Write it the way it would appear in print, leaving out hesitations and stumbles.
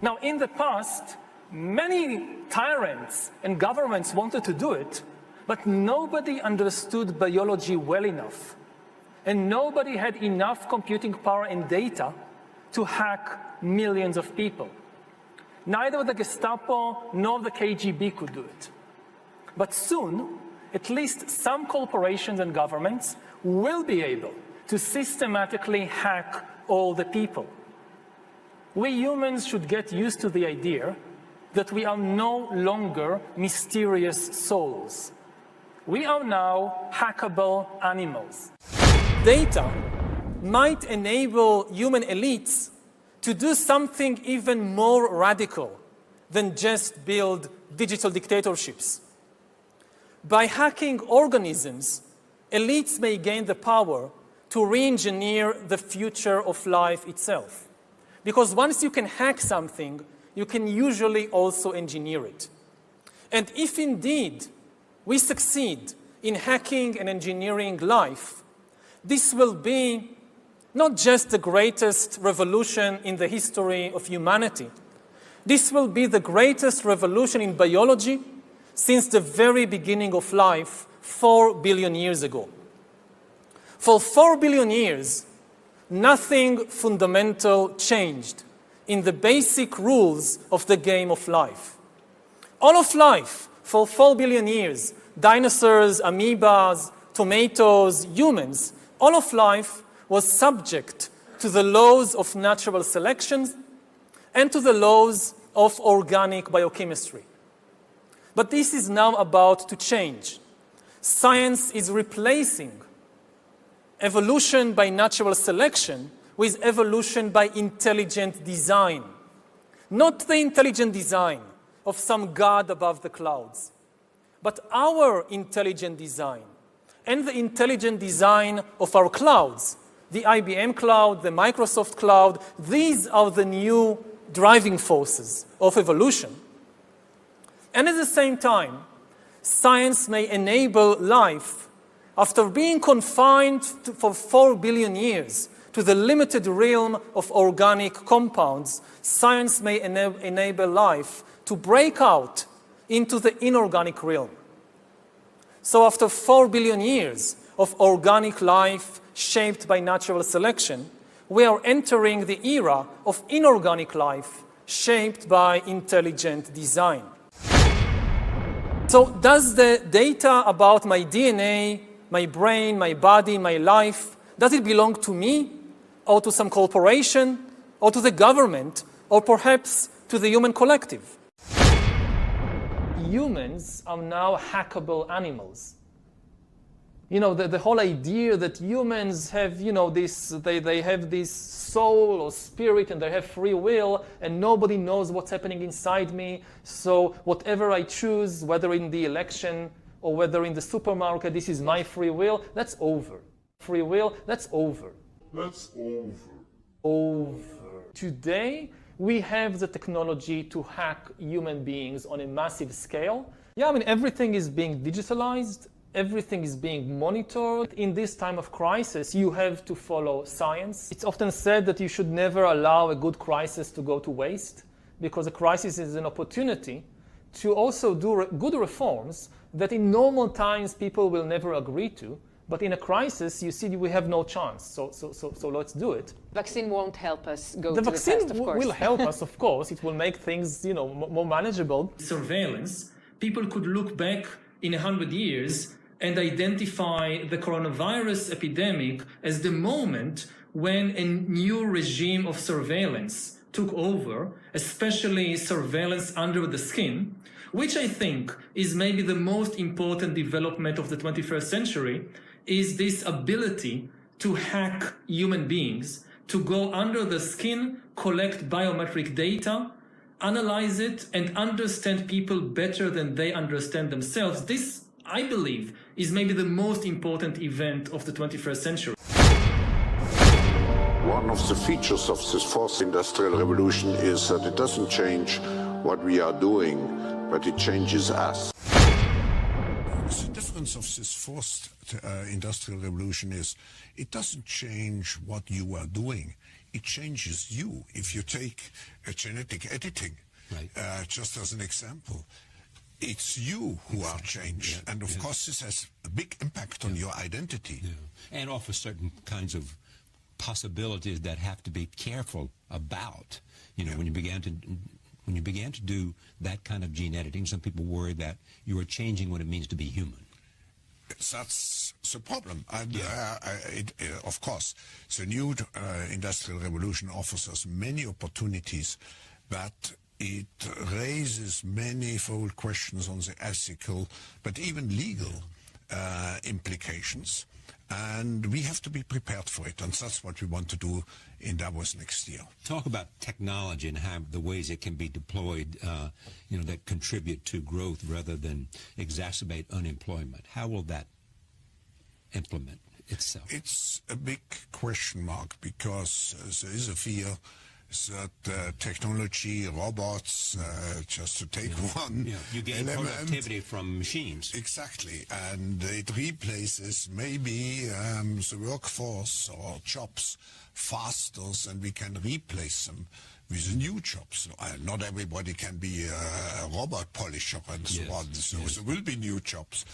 Now, in the past, many tyrants and governments wanted to do it, but nobody understood biology well enough. And nobody had enough computing power and data to hack millions of people. Neither the Gestapo nor the KGB could do it. But soon, at least some corporations and governments will be able to systematically hack all the people. We humans should get used to the idea that we are no longer mysterious souls. We are now hackable animals. Data might enable human elites to do something even more radical than just build digital dictatorships. By hacking organisms, elites may gain the power to re-engineer the future of life itself. Because once you can hack something, you can usually also engineer it. And if indeed we succeed in hacking and engineering life, this will be not just the greatest revolution in the history of humanity. This will be the greatest revolution in biology since the very beginning of life 4 billion years ago. For 4 billion years, nothing fundamental changed in the basic rules of the game of life. All of life, for 4 billion years, dinosaurs, amoebas, tomatoes, humans, all of life was subject to the laws of natural selection and to the laws of organic biochemistry. But this is now about to change. Science is replacing evolution by natural selection with evolution by intelligent design. Not the intelligent design of some god above the clouds, but our intelligent design and the intelligent design of our clouds, the IBM cloud, the Microsoft cloud. These are the new driving forces of evolution. And at the same time, science may enable life, after being confined for 4 billion years to the limited realm of organic compounds, science may enable life to break out into the inorganic realm. So after 4 billion years of organic life shaped by natural selection, we are entering the era of inorganic life shaped by intelligent design. So does the data about my DNA, my brain, my body, my life, does it belong to me or to some corporation or to the government or perhaps to the human collective? Humans are now hackable animals. You know, the whole idea that humans have, you know, they have this soul or spirit and they have free will and nobody knows what's happening inside me. So whatever I choose, whether in the election or whether in the supermarket, this is my free will, that's over. Free will, that's over. That's over. Over. Today, we have the technology to hack human beings on a massive scale. Yeah, I mean, everything is being digitalized. Everything is being monitored. In this time of crisis, you have to follow science. It's often said that you should never allow a good crisis to go to waste, because a crisis is an opportunity to also do good reforms that in normal times people will never agree to. But in a crisis, you see, we have no chance. So let's do it. Vaccine won't help us go to the the vaccine test, of course. will help us, of course. It will make things, you know, more manageable. Surveillance. People could look back in 100 years and identify the coronavirus epidemic as the moment when a new regime of surveillance took over, especially surveillance under the skin, which I think is maybe the most important development of the 21st century, is this ability to hack human beings, to go under the skin, collect biometric data, analyze it, and understand people better than they understand themselves. This, I believe, is maybe the most important event of the 21st century. One of the features of this fourth industrial revolution is that it doesn't change what we are doing, but it changes us. The difference of this fourth industrial revolution is it doesn't change what you are doing. it changes you. If you take genetic editing, right. Just as an example, it's you who are changed. Yeah, and of course this has a big impact on your identity. Yeah. And offers certain kinds of possibilities that have to be careful about. You know, when you began to do that kind of gene editing, some people worry that you are changing what it means to be human. That's the problem. And of course, the new industrial revolution offers us many opportunities, but it raises manifold questions on the ethical, but even legal implications. And we have to be prepared for it, and that's what we want to do in Davos next year. Talk about technology and how the ways it can be deployed, you know, that contribute to growth rather than exacerbate unemployment. How will that implement itself? It's a big question mark, because there is a fear that technology, robots, just to take one you gain element, productivity from machines. Exactly, and it replaces maybe the workforce or jobs faster than we can replace them with new jobs. Not everybody can be a robot polisher and so on, so there will be new jobs.